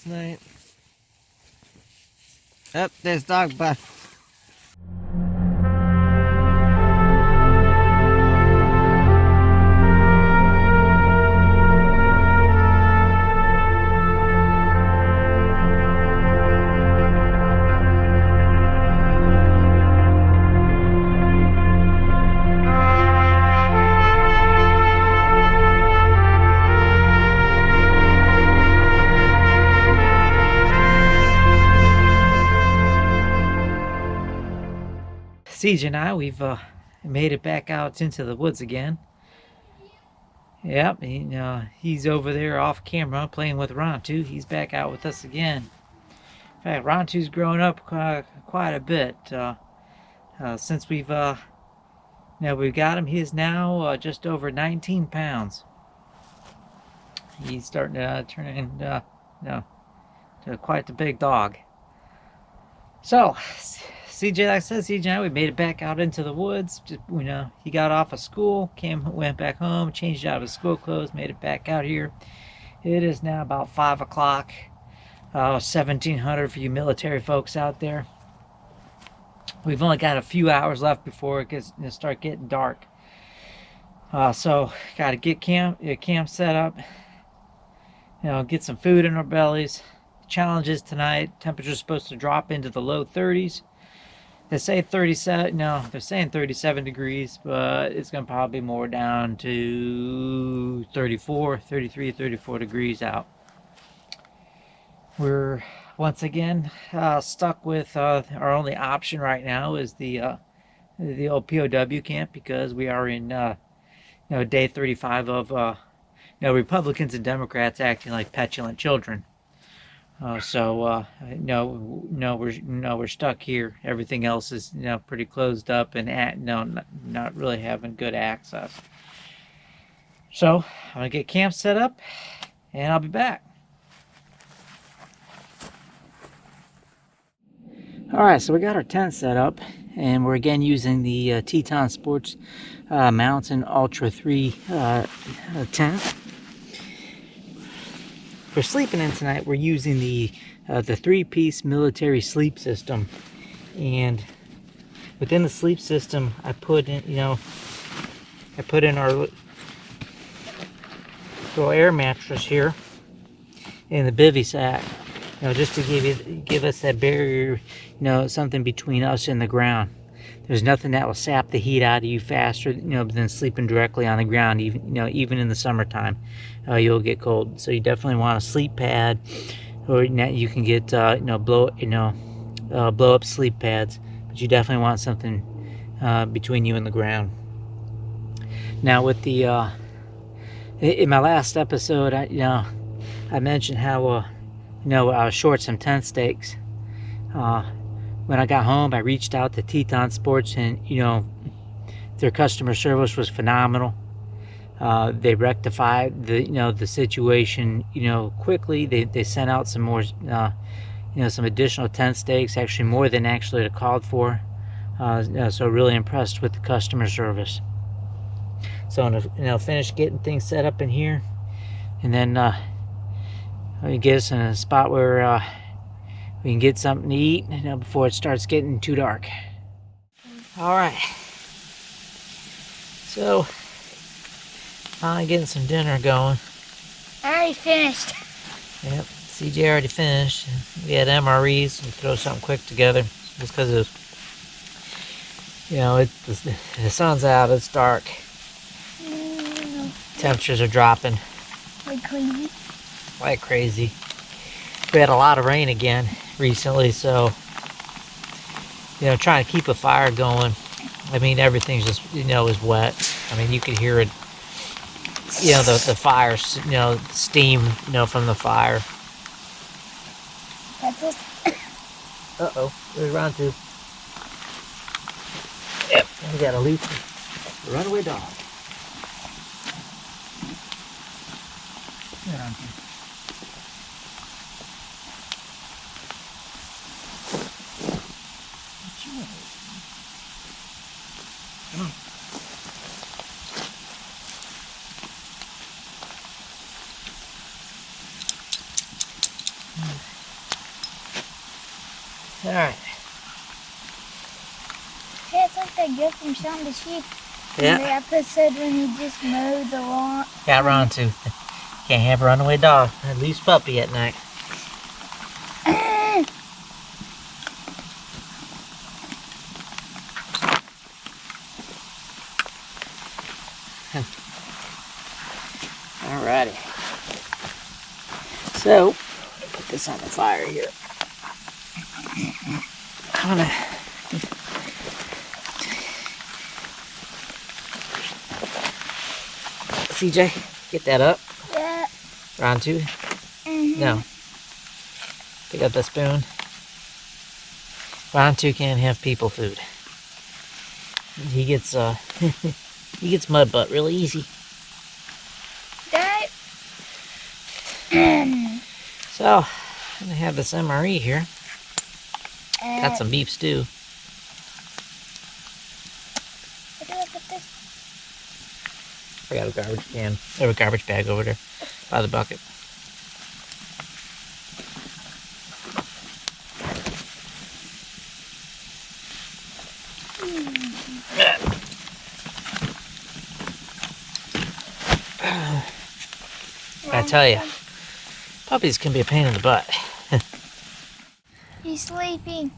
last night. Yep, there's dog butt. CJ and I, we've made it back out into the woods again. Yep, he's over there off camera playing with Rontu. He's back out with us again. In fact, Rontu's grown up quite a bit since we've got him. He is now just over 19 pounds. He's starting to turn into quite the big dog. So, CJ, like I said, CJ and I, we made it back out into the woods. Just, he got off of school, went back home, changed out of his school clothes, made it back out here. It is now about 5 o'clock, 1700 for you military folks out there. We've only got a few hours left before it gets start getting dark. So, got to get camp set up. Get some food in our bellies. Challenges tonight. Temperature's supposed to drop into the low 30s. They say 37. No, they're saying 37 degrees, but it's going to probably be more down to 34, 33, 34 degrees out. We're once again stuck with our only option right now is the old POW camp, because we are in day 35 of Republicans and Democrats acting like petulant children. We're stuck here. Everything else is pretty closed up and not really having good access. So I'm gonna get camp set up, and I'll be back. All right, so we got our tent set up, and we're again using the Teton Sports Mountain Ultra 3 tent. For sleeping in tonight, we're using the 3-piece military sleep system, and within the sleep system, I put in our little air mattress here in the bivy sack, just to give us that barrier, something between us and the ground. There's nothing that will sap the heat out of you faster, than sleeping directly on the ground. Even in the summertime, you'll get cold. So you definitely want a sleep pad, or you can get blow up sleep pads. But you definitely want something between you and the ground. Now, with the in my last episode, I mentioned how I was short some tent stakes. When I got home, I reached out to Teton Sports, and their customer service was phenomenal. They rectified the situation quickly. They sent out some more some additional tent stakes, actually more than actually it called for. So really impressed with the customer service. So I'm gonna finish getting things set up in here, and then we get us in a spot where we can get something to eat before it starts getting too dark. All right. So, finally getting some dinner going. I already finished. Yep, CJ already finished. We had MREs. We throw something quick together just because the sun's out. It's dark. Temperatures are dropping. Like crazy. Like crazy. We had a lot of rain again recently, so trying to keep a fire going. I mean, everything's just is wet. I mean, you could hear it. The fire, steam, from the fire. That's it. Uh-oh, there's Rontu. Yep, we got a loose runaway dog. There, Rontu. Come on. All right. Hey, it's like that gift from Shaun the Sheep. Yeah. The episode when he just mowed the lawn. Got Ron too. Can't have a runaway dog. A loose puppy at night. Alrighty. So, put this on the fire here. I'm gonna CJ, get that up. Yeah. Ron too. No. Pick up the spoon. Ron too can't have people food. He gets he gets mud butt really easy. That. So I'm gonna have this MRE here. Got some beef stew. What do I put this? I got a garbage can. Or a garbage bag over there by the bucket. I tell you, puppies can be a pain in the butt. He's sleeping.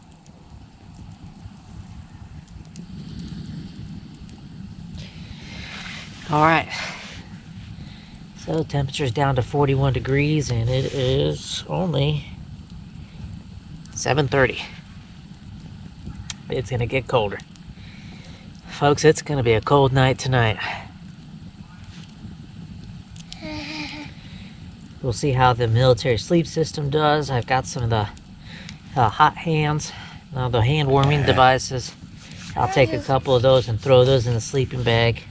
All right. So temperature's down to 41 degrees and it is only 7:30. It's gonna get colder. Folks, it's gonna be a cold night tonight. We'll see how the military sleep system does. I've got some of the hot hands, the hand warming devices. I'll take a couple of those and throw those in the sleeping bag.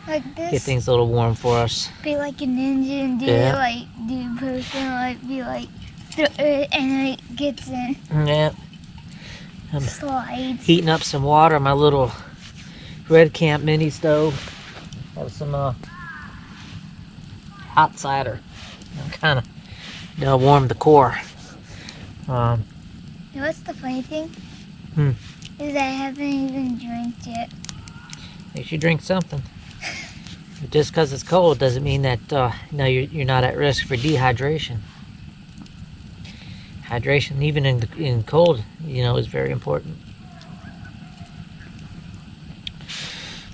Like this. Get things a little warm for us. Be like a ninja and do Yeah. like do person like be like and it gets in. Yeah. I'm Slides. heating up some water on my little Red Camp mini stove. Have some hot cider. Kind of warm the core. You know what's the funny thing? Is I haven't even drank yet. You should drink something. But just because it's cold doesn't mean that you're not at risk for dehydration. Hydration, even in cold, is very important.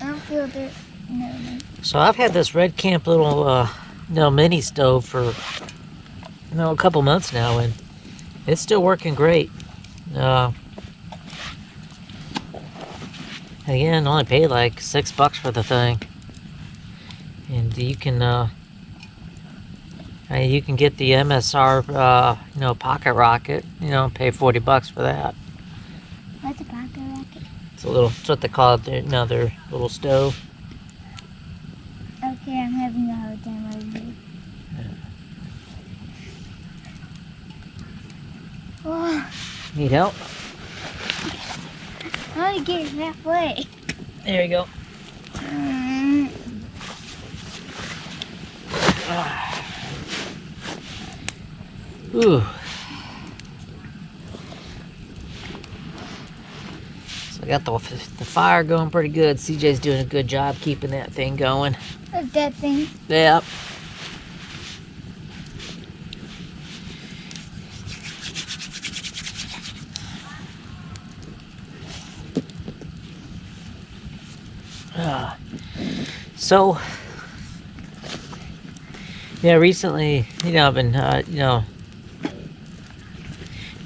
I don't feel this. No. So I've had this Red Camp little mini stove for a couple months now, and it's still working great. Again, only paid like $6 for the thing, and you can get the MSR pocket rocket. Pay $40 for that. What's a pocket rocket? It's what they call it. Their little stove. Okay, I'm having a hard time over here. Oh, Need help? I want to get it halfway. There you go. Ooh. So I got the fire going pretty good. CJ's doing a good job keeping that thing going. What's that thing? Yep. So, recently, I've been,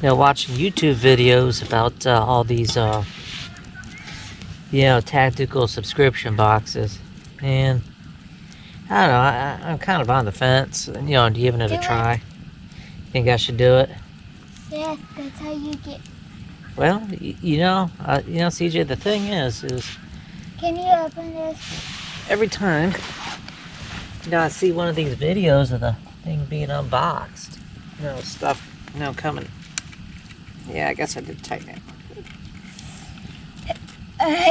watching YouTube videos about all these, tactical subscription boxes, and I don't know, I'm kind of on the fence, giving it a try. Think I should do it? Yeah, that's how you get. Well, CJ, the thing is Can you open this? every time, I see one of these videos of the thing being unboxed, stuff, coming. Yeah, I guess I did tighten it.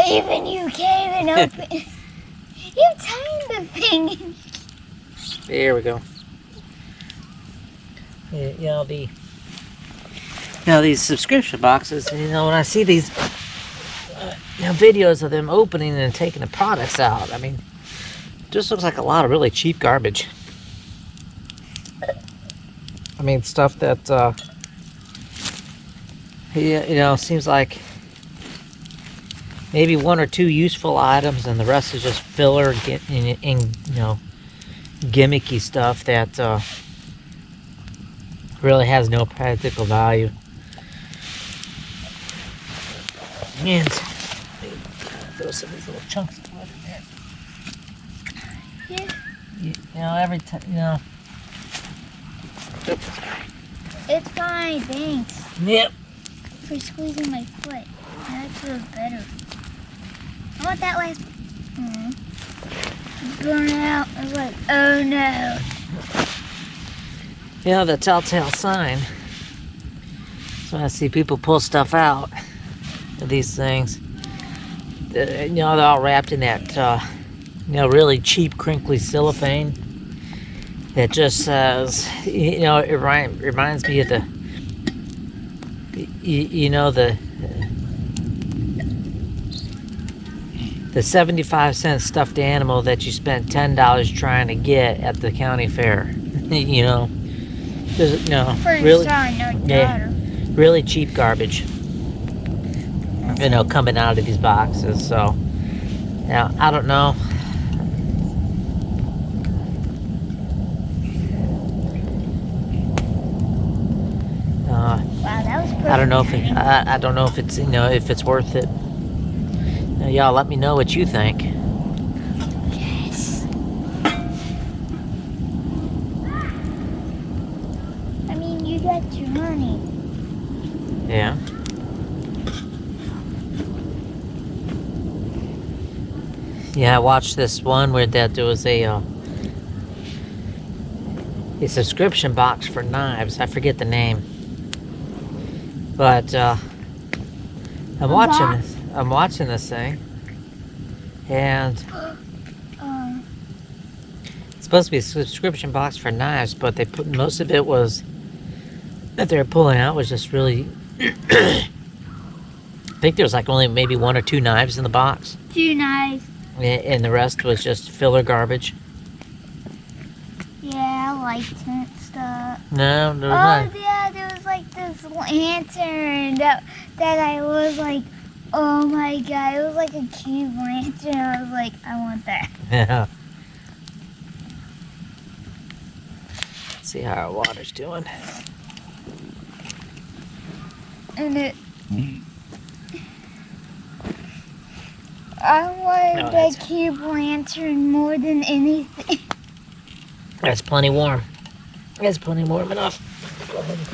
Even you can't even open. You tightened the thing. There we go. these subscription boxes, when I see these videos of them opening and taking the products out, I mean, it just looks like a lot of really cheap garbage. I mean, stuff that, seems like maybe one or two useful items and the rest is just filler and gimmicky stuff that really has no practical value. And throw some of these little chunks of wood in there. Yeah. Every time, It's fine, thanks. Yep. For squeezing my foot. That feels better. I want that last burn out. I was like, oh no. The telltale sign. So when I see people pull stuff out of these things, they're all wrapped in that, really cheap, crinkly cellophane that just says, it reminds me of the 75-cent stuffed animal that you spent $10 trying to get at the county fair. For really, son, no daughter. really cheap garbage. Coming out of these boxes. So, I don't know. Wow, that was perfect. I don't know if I don't know if it's if it's worth it. Y'all, let me know what you think. Yes. I mean, you got your money. Yeah. Yeah, I watched this one where there was a subscription box for knives. I forget the name, but I'm watching this thing, and it's supposed to be a subscription box for knives, but they put most of it was that they're pulling out was just really. I think there was like only maybe one or two knives in the box. 2 knives. And the rest was just filler garbage. Yeah, I liked it stuff. No, there was not. Yeah, there was like this lantern that I was like, oh my god, it was like a cube lantern. I was like, I want that. Yeah. Let's see how our water's doing. And I wanted that cube lantern more than anything. That's plenty warm. That's plenty warm enough. Go ahead and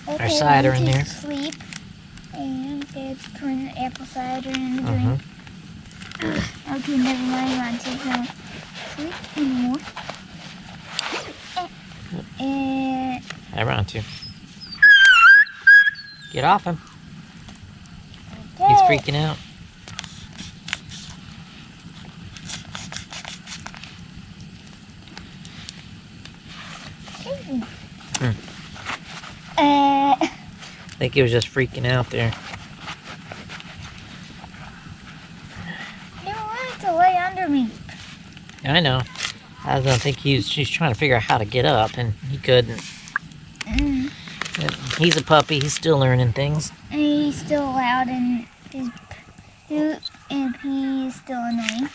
put our cider in there. Sleep. And Dad's putting apple cider in the drink. Okay, never mind. I'm not taking sleep anymore. And I round 2. Get off him. He's freaking out. I think he was just freaking out there. He wanted to lay under me. I know. I don't think he's trying to figure out how to get up, and he couldn't. He's a puppy. He's still learning things. And he's still loud, and his poop and pee is still annoying.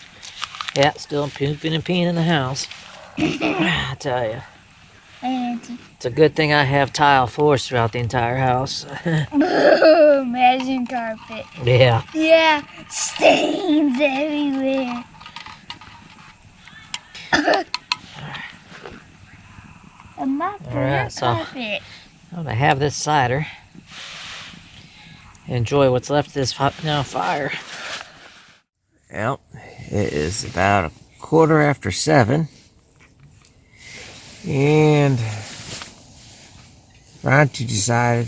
Yeah, still pooping and peeing in the house. I tell you. It's a good thing I have tile floors throughout the entire house. Imagine carpet. Yeah. Yeah, stains everywhere. A mop for your carpet. I'm gonna have this cider. Enjoy what's left of this fire. Well, it is about 7:15. And Ronty decided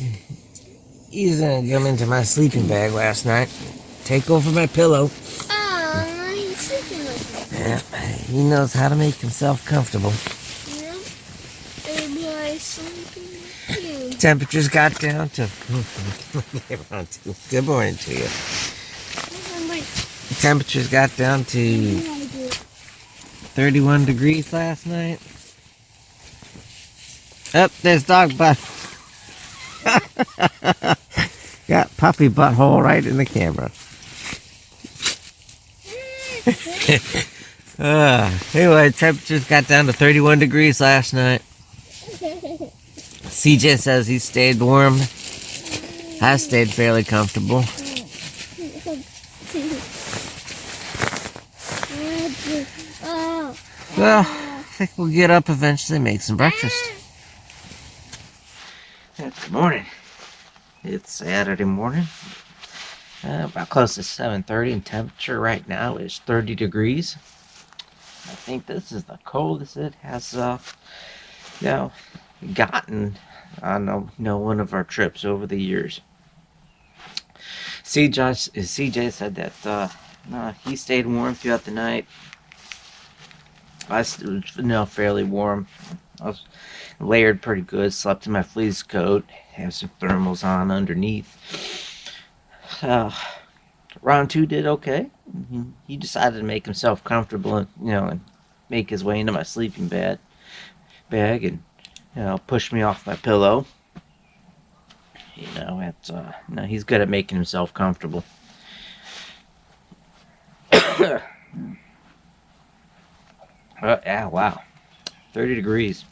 he's gonna come into my sleeping bag last night, take over my pillow. Oh, he's sleeping with me. Yeah, he knows how to make himself comfortable. Yeah. My sleeping too. Temperatures got down to. Good morning to you. Temperatures got down to 31 degrees last night. Oh, there's dog butt. Got puppy butthole right in the camera. Anyway, temperatures got down to 31 degrees last night. CJ says he stayed warm. I stayed fairly comfortable. Well, I think we'll get up eventually and make some breakfast. Good morning. It's Saturday morning. About close to 7:30, and temperature right now is 30 degrees. I think this is the coldest it has, gotten on one of our trips over the years. CJ said that he stayed warm throughout the night. I was fairly warm. I was layered pretty good. Slept in my fleece coat. Have some thermals on underneath. Round 2 did okay. He decided to make himself comfortable, and make his way into my sleeping bag, and push me off my pillow. He's good at making himself comfortable. Yeah, wow, 30 degrees.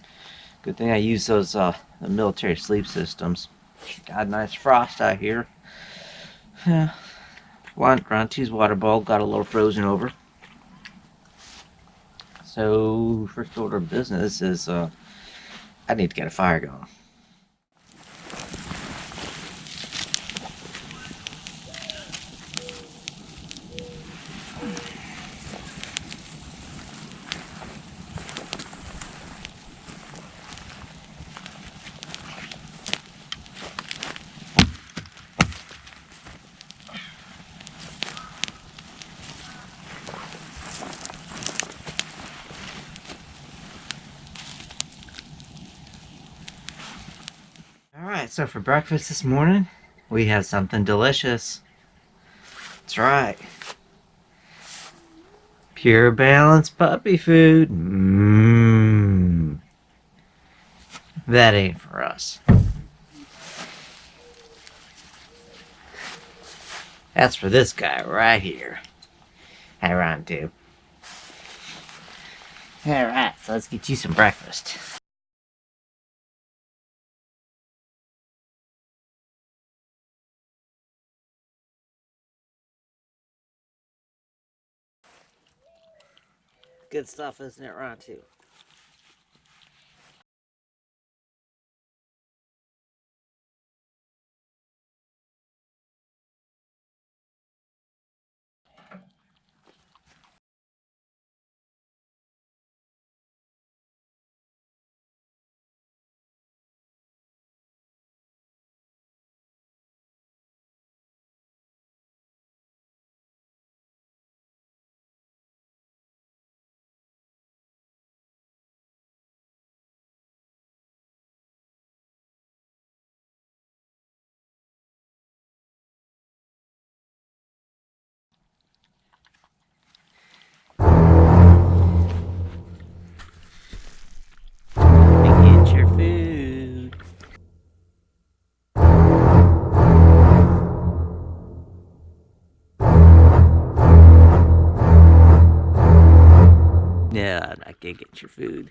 Good thing I use those the military sleep systems. Got a nice frost out here. Round 2's water bowl got a little frozen over. So first order of business is I need to get a fire going. Alright, so for breakfast this morning, we have something delicious. That's right. Pure balanced puppy food. Mmm. That ain't for us. That's for this guy right here. Hi, Ron, too. Alright, so let's get you some breakfast. Good stuff, isn't it, Ron, too? Get your food. No, I'm not gonna get your food.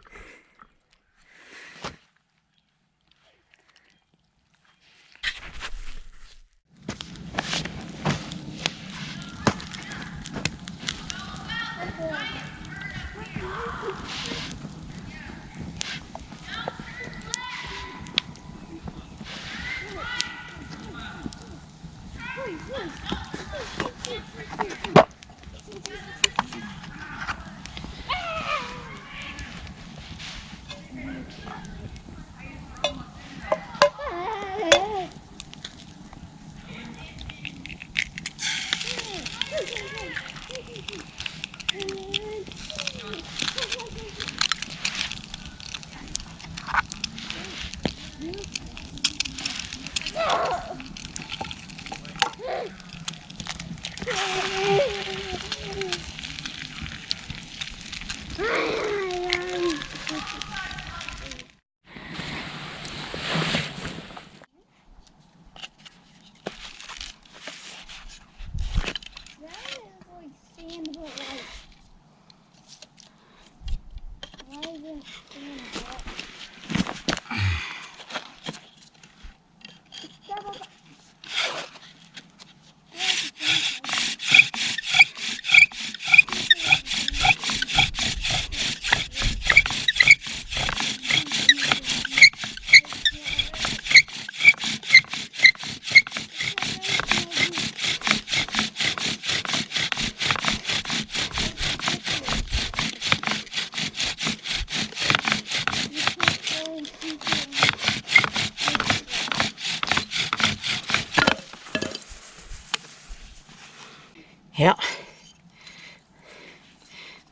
Yeah.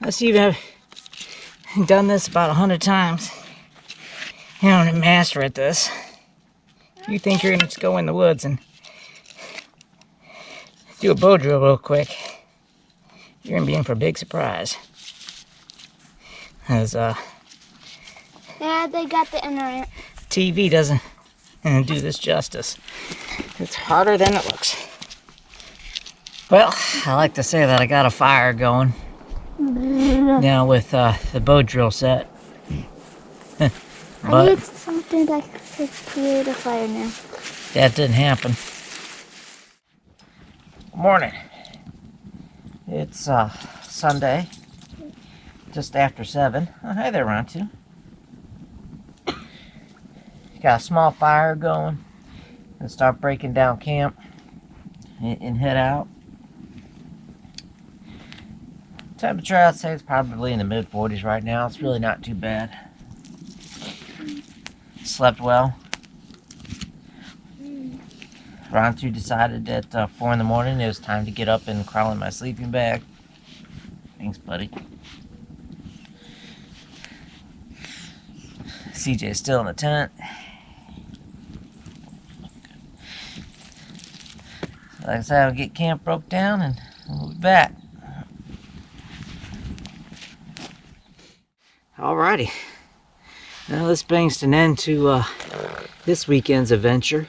Let's see if I've done this about 100 times. You know, I'm a master at this. You think you're gonna just go in the woods and do a bow drill real quick, you're gonna be in for a big surprise. As Yeah, they got the internet. TV doesn't do this justice. It's harder than it looks. Well, I like to say that I got a fire going now with the bow drill set. I But need something that could create a fire now. that didn't happen. Morning. It's Sunday, just after 7. Oh, hi there, Rontu. Got a small fire going. Gonna start breaking down camp and head out. Temperature outside is probably in the mid 40s right now. It's really not too bad. Slept well. Rontu decided at 4 in the morning it was time to get up and crawl in my sleeping bag. Thanks, buddy. CJ's still in the tent. Like I said, I'll get camp broke down and we'll be back. Alrighty. Now this brings an end to this weekend's adventure.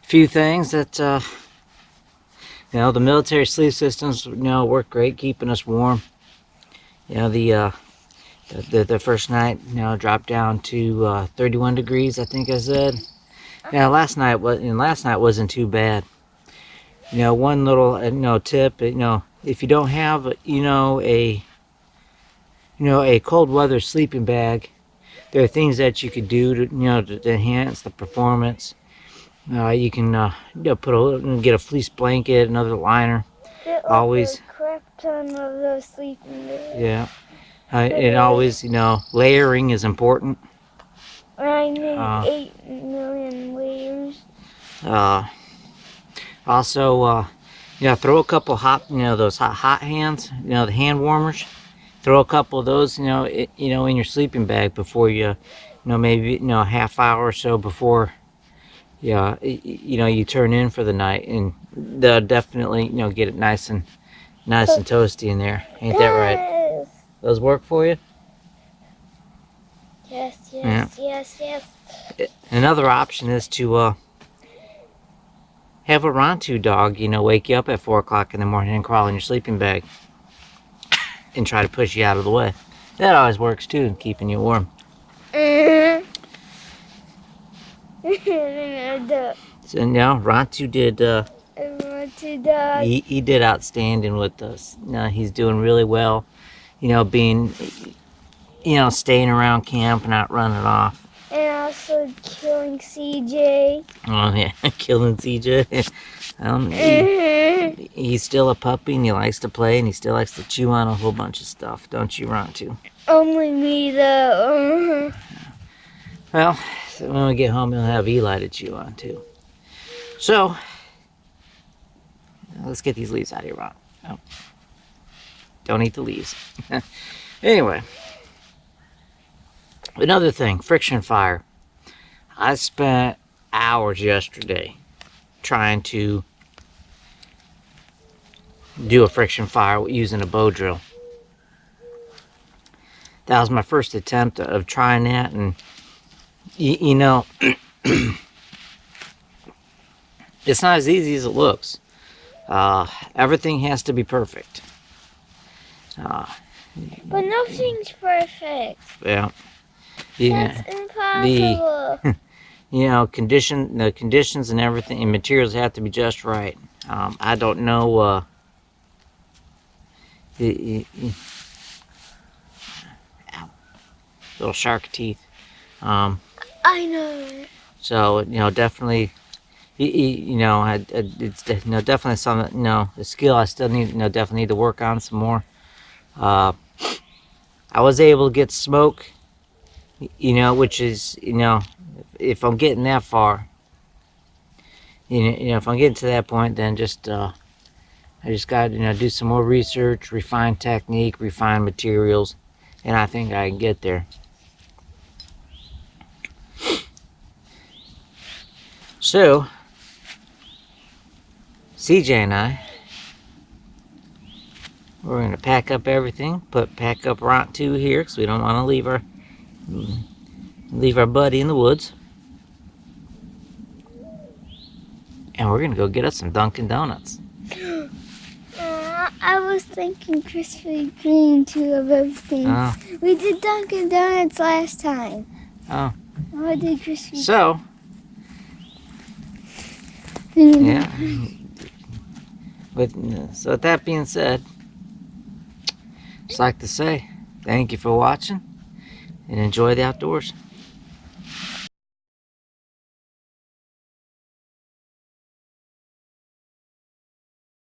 Few things that you know, the military sleep systems, you know, work great keeping us warm. You know, the first night, you know, dropped down to 31 degrees, I think I said. Yeah, last night wasn't too bad. You know, one little tip, you know, if you don't have a cold weather sleeping bag, there are things that you could do to enhance the performance. You can get a fleece blanket, another liner. Always a crap ton of those sleeping bags. Yeah. And always, layering is important. I need 8 million layers. Also, throw a couple hot, those hot hands, the hand warmers. Throw a couple of those, in your sleeping bag before you, maybe, a half hour or so before, you turn in for the night, and they'll definitely, get it nice and toasty in there. Ain't that right? Those work for you? Yes, Yeah. yes. Another option is to have a Rontu dog, wake you up at 4 o'clock in the morning and crawl in your sleeping bag and try to push you out of the way. That always works too, in keeping you warm. So now Rontu did. He did outstanding with us. He's doing really well. Being, staying around camp and not running off. And also killing CJ. Oh yeah, killing CJ. He's still a puppy and he likes to play and he still likes to chew on a whole bunch of stuff, don't you, Rontu? Only me though. Well, when we get home, he'll have Eli to chew on too. So, let's get these leaves out of here, Ron. Oh. Don't eat the leaves. Anyway, Another thing, friction fire. I spent hours yesterday trying to do a friction fire using a bow drill. That was my first attempt of trying that, and you know, it's not as easy as it looks. Everything has to be perfect. But nothing's perfect. Yeah, yeah. That's impossible. The conditions and everything and materials have to be just right. I don't know. Ow, little shark teeth. Um, I know. so definitely. It's definitely some a skill I still need. Definitely need to work on some more. I was able to get smoke. Which is if I'm getting that far. If I'm getting to that point, then I just got to do some more research, refine technique, refine materials, and I think I can get there. So, CJ and I, we're going to pack up everything, pack up Ront 2 here, because we don't want to leave our buddy in the woods. And we're going to go get us some Dunkin' Donuts. I was thinking Krispy Kreme too of everything. Oh. We did Dunkin' Donuts last time. Oh. I did Krispy. So, yeah. So with that being said, just like to say, thank you for watching and enjoy the outdoors.